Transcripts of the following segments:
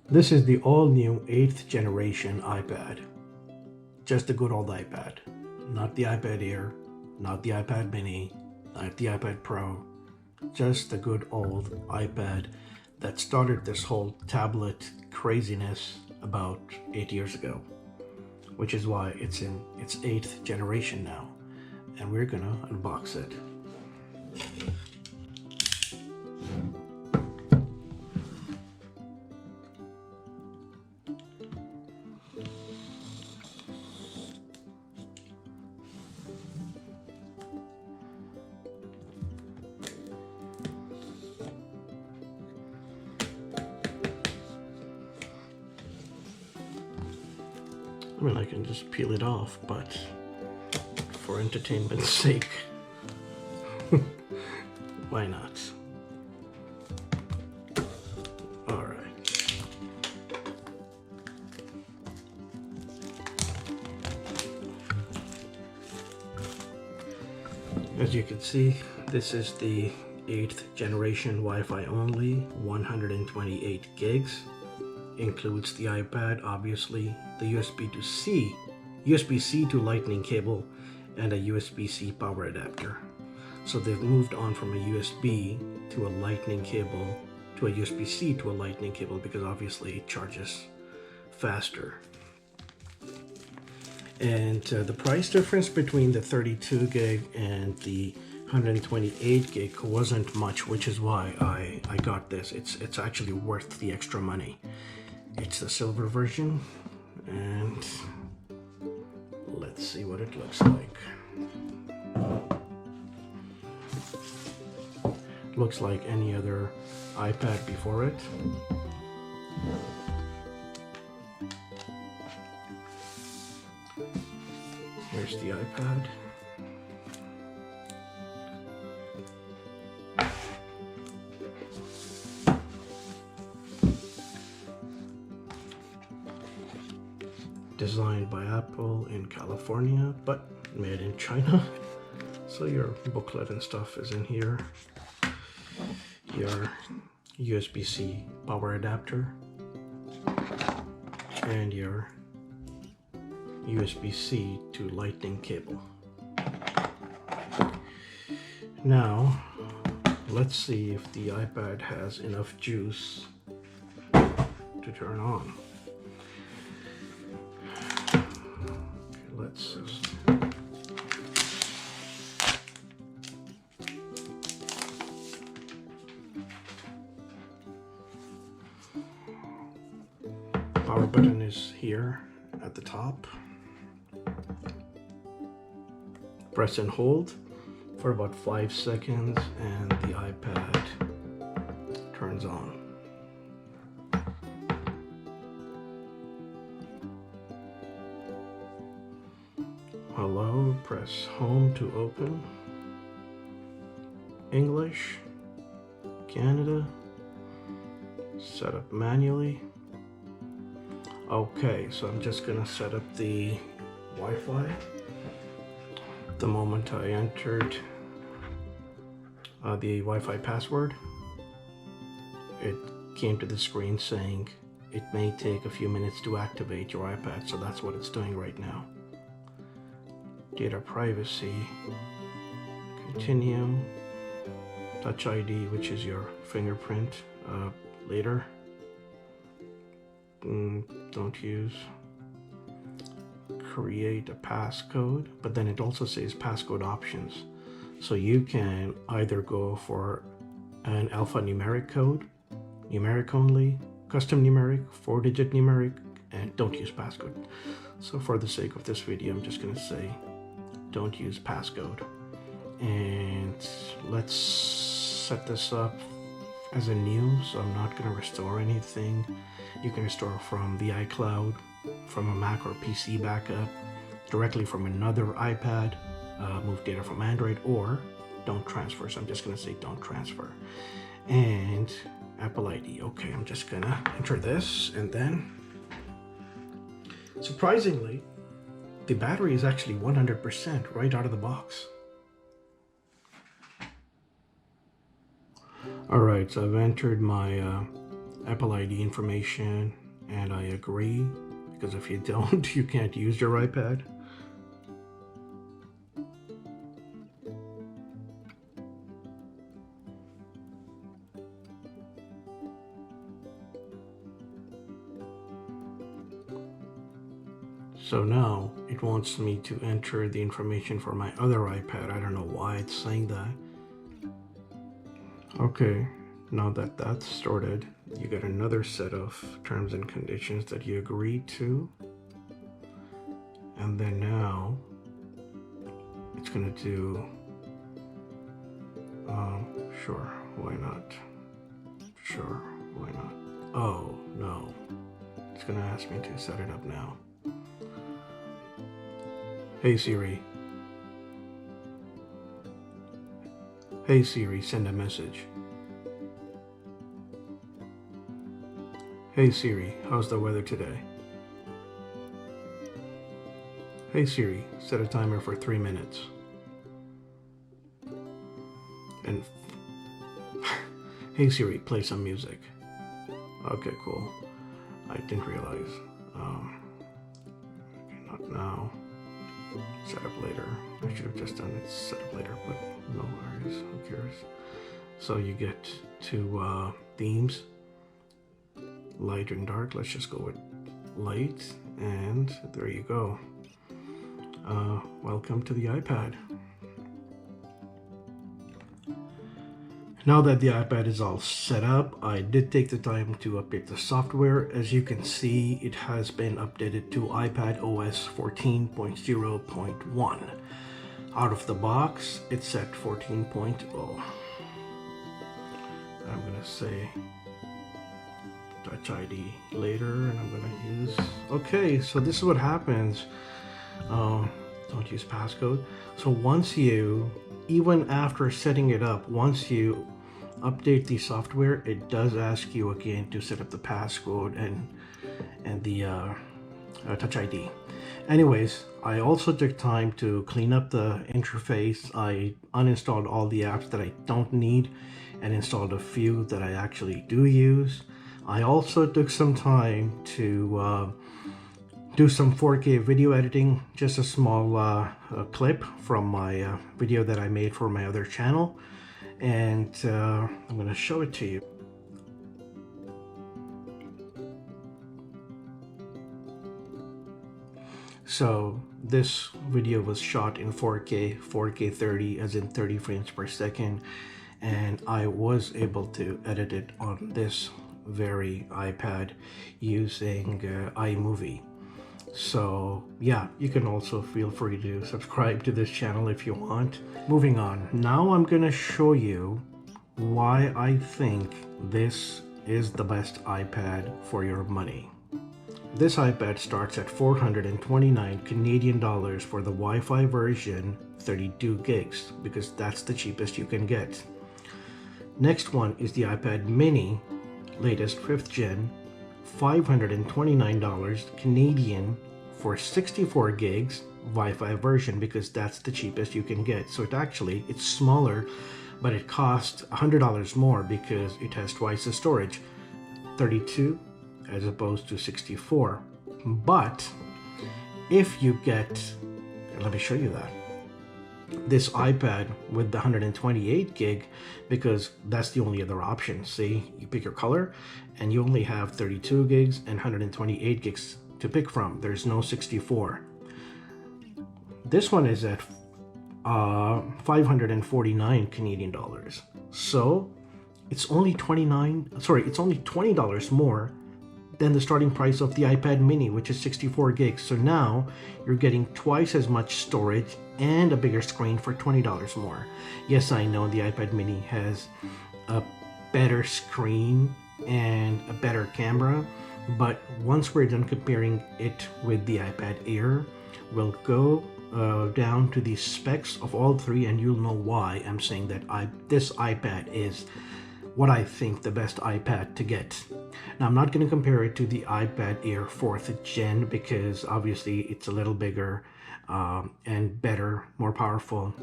This is the all-new 8th generation iPad. Just a good old iPad. Not the iPad Air, not the iPad Mini, not the iPad Pro. Just a good old iPad that started this whole tablet craziness about 8 years ago. Which is why it's in its 8th generation now. And we're gonna unbox it. I mean, I can just peel it off, but for entertainment's sake, why not? Alright. As you can see, this is the 8th generation Wi-Fi only, 128 gigs. Includes the iPad, obviously, the USB-C to Lightning cable, and a USB-C power adapter. So they've moved on from a USB to a Lightning cable to a USB-C to a Lightning cable because obviously it charges faster. And the price difference between the 32 gig and the 128 gig wasn't much, which is why I got this. It's actually worth the extra money. It's the silver version, and let's see what it looks like. Looks like any other iPad before it. Here's the iPad. Designed by Apple in California, but made in China. So your booklet and stuff is in here. Your USB-C power adapter and your USB-C to Lightning cable. Now, let's see if the iPad has enough juice to turn on. Let's just power button is here at the top. Press and hold for about 5 seconds and the iPad turns on. Hello, press home to open. English, Canada, set up manually. Okay, so I'm just gonna set up the Wi-Fi. The moment I entered the Wi-Fi password, it came to the screen saying it may take a few minutes to activate your iPad, so that's what it's doing right now. Data privacy, continue, Touch ID, which is your fingerprint, later. Don't use. Create a passcode, but then it also says passcode options. So you can either go for an alphanumeric code, numeric only, custom numeric, 4-digit numeric, and don't use passcode. So for the sake of this video, I'm just gonna say don't use passcode. And let's set this up as a new, so I'm not gonna restore anything. You can restore from the iCloud, from a Mac or PC backup, directly from another iPad, move data from Android, or don't transfer. So I'm just gonna say don't transfer. And Apple ID. Okay, I'm just gonna enter this, and then surprisingly, the battery is actually 100% right out of the box. Alright, so I've entered my Apple ID information, and I agree, because if you don't, you can't use your iPad. So now it wants me to enter the information for my other iPad. I don't know why it's saying that. Okay, now that that's sorted, you get another set of terms and conditions that you agree to. And then now it's gonna do, sure, why not? Sure, why not? Oh, no. It's gonna ask me to set it up now. Hey Siri. Hey Siri, send a message. Hey Siri, how's the weather today? Hey Siri, set a timer for 3 minutes. And hey Siri, play some music. Okay, cool. I didn't realize. Okay, not now. Set up later. I should have just done it set up later, but no worries. Who cares? So you get to themes, light and dark. Let's just go with light, and there you go. Welcome to the iPad. Now that the iPad is all set up, I did take the time to update the software. As you can see, it has been updated to iPad OS 14.0.1. Out of the box, it's at 14.0. I'm gonna say Touch ID later, and I'm gonna use, okay, so this is what happens. Don't use passcode. So once you, even after setting it up, once you update the software, it does ask you again to set up the passcode and the Touch ID. Anyways, I also took time to clean up the interface. I uninstalled all the apps that I don't need and installed a few that I actually do use. I also took some time to do some 4K video editing, just a small clip from my video that I made for my other channel, and I'm going to show it to you. So this video was shot in 4K 30, as in 30 frames per second, and I was able to edit it on this very iPad using iMovie. So yeah, you can also feel free to subscribe to this channel if you want. Moving on, now I'm gonna show you why I think this is the best iPad for your money. This iPad starts at 429 Canadian dollars for the Wi-Fi version, 32 gigs, because that's the cheapest you can get. Next one is the iPad mini, latest 5th gen, $529 Canadian for 64 gigs Wi-Fi version, because that's the cheapest you can get. So it's smaller, but it costs $100 more because it has twice the storage, 32 as opposed to 64. But if you get, let me show you that, this iPad with the 128 gig, because that's the only other option. See, you pick your color and you only have 32 gigs and 128 gigs to pick from. There's no 64. This one is at 549 Canadian dollars. So it's only $20 more than the starting price of the iPad mini, which is 64 gigs. So now you're getting twice as much storage and a bigger screen for $20 more. Yes, I know the iPad mini has a better screen and a better camera, but once we're done comparing it with the iPad Air, we'll go down to the specs of all three, and you'll know why I'm saying that this iPad is what I think the best iPad to get. Now, I'm not going to compare it to the iPad Air 4th gen because obviously it's a little bigger and better, more powerful.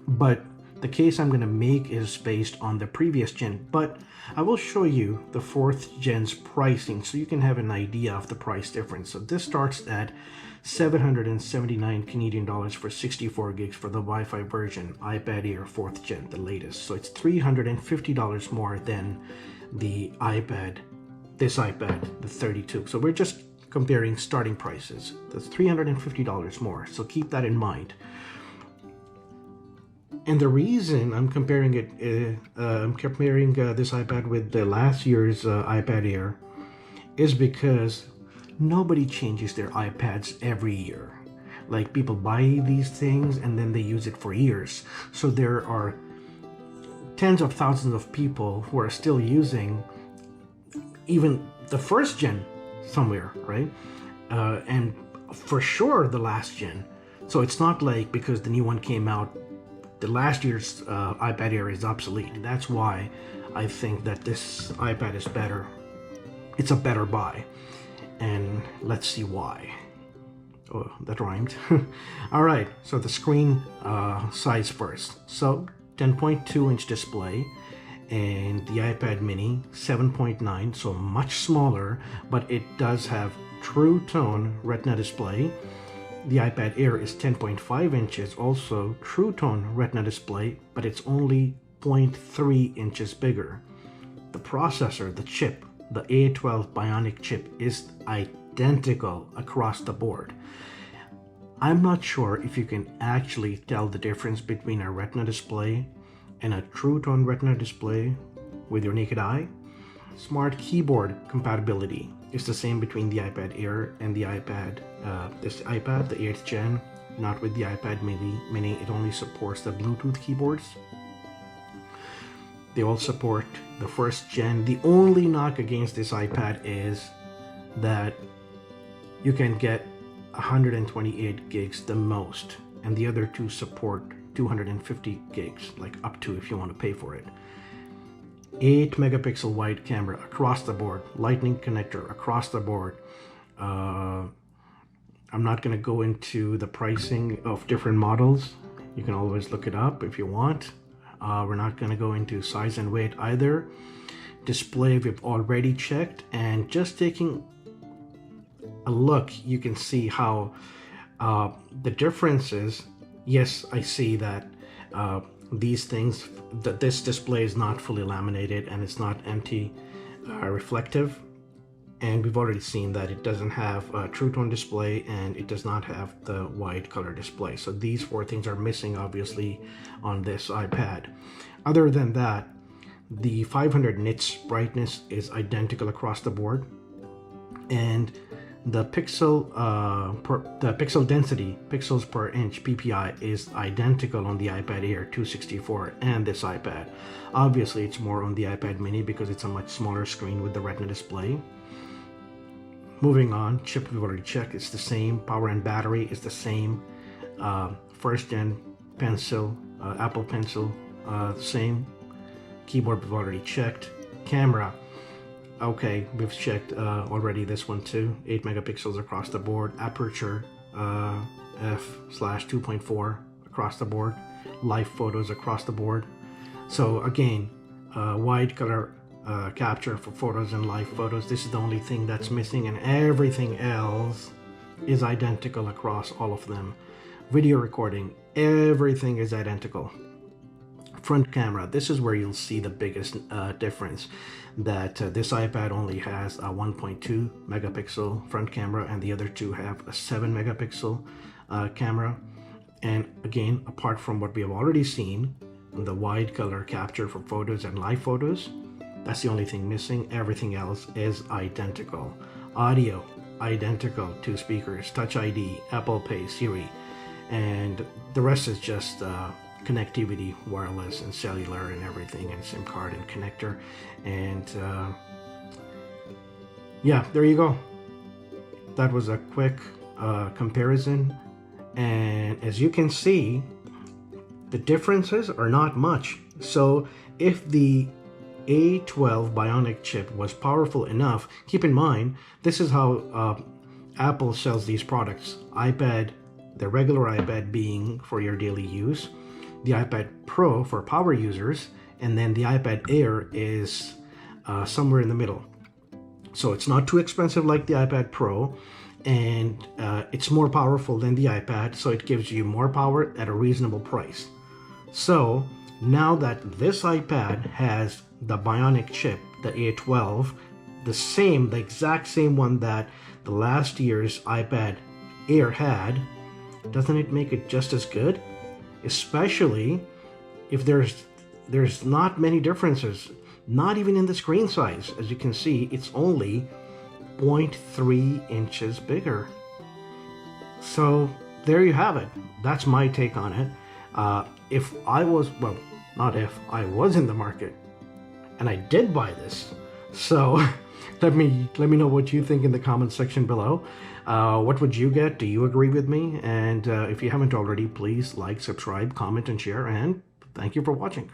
But The case I'm going to make is based on the previous gen, but I will show you the 4th gen's pricing so you can have an idea of the price difference. So this starts at 779 Canadian dollars for 64 gigs for the Wi-Fi version, iPad Air 4th gen, the latest. So it's $350 more than the iPad, this iPad, the 32. So we're just comparing starting prices. That's $350 more, so keep that in mind. And the reason I'm comparing it, this iPad with the last year's iPad Air is because nobody changes their iPads every year. Like, people buy these things and then they use it for years. So there are tens of thousands of people who are still using even the 1st gen somewhere, right? And for sure the last gen. So it's not like because the new one came out, the last year's iPad Air is obsolete. And that's why I think that this iPad is better. It's a better buy. And let's see why. Oh, that rhymed. All right, so the screen size first. So 10.2 inch display, and the iPad mini 7.9, so much smaller, but it does have true tone Retina display. The iPad Air is 10.5 inches, also true tone Retina display, but it's only 0.3 inches bigger. The processor, the chip, the A12 Bionic chip, is identical across the board. I'm not sure if you can actually tell the difference between a Retina display and a true tone Retina display with your naked eye. Smart keyboard compatibility is the same between the iPad Air and the iPad. This iPad, the 8th gen, not with the iPad mini. It only supports the Bluetooth keyboards. They all support the 1st gen. The only knock against this iPad is that you can get 128 gigs the most, and the other two support 250 gigs, like up to, if you want to pay for it. 8 megapixel wide camera across the board, lightning connector across the board. I'm not going to go into the pricing of different models. You can always look it up if you want. We're not going to go into size and weight either. Display we've already checked, and just taking a look, you can see how the difference is. Yes, I see that these things, that this display is not fully laminated and it's not reflective, and we've already seen that it doesn't have a true tone display and it does not have the wide color display. So these 4 things are missing obviously on this iPad. Other than that, the 500 nits brightness is identical across the board, and the pixel density, pixels per inch PPI, is identical on the iPad Air 264 and this iPad. Obviously it's more on the iPad mini because it's a much smaller screen with the Retina display. Moving on, chip we've already checked, it's the same. Power and battery is the same. 1st gen Pencil, Apple Pencil, the same. Keyboard we've already checked. Camera, okay, we've checked already this one too. 8 megapixels across the board. Aperture f/2.4 across the board. Live photos across the board. So again, wide color capture for photos and live photos. This is the only thing that's missing, and everything else is identical across all of them. Video recording, everything is identical. Front camera, this is where you'll see the biggest difference, that this iPad only has a 1.2 megapixel front camera and the other two have a 7 megapixel camera. And again, apart from what we have already seen, the wide color capture for photos and live photos, that's the only thing missing. Everything else is identical. Audio, identical. 2 speakers, Touch ID, Apple Pay, Siri, and the rest is just connectivity, wireless and cellular and everything, and SIM card and connector. And yeah, there you go. That was a quick comparison, and as you can see, the differences are not much. So if the A12 Bionic chip was powerful enough, keep in mind, this is how Apple sells these products. iPad, the regular iPad being for your daily use, the iPad Pro for power users, and then the iPad Air is somewhere in the middle. So it's not too expensive like the iPad Pro, and it's more powerful than the iPad, so it gives you more power at a reasonable price. So now that this iPad has the Bionic chip, the A12, the exact same one that the last year's iPad Air had, doesn't it make it just as good? Especially if there's not many differences, not even in the screen size. As you can see, it's only 0.3 inches bigger. So there you have it. That's my take on it. If I was, well, not if, I was in the market and I did buy this. So let me know what you think in the comments section below. What would you get? Do you agree with me? And if you haven't already, please like, subscribe, comment, and share. And thank you for watching.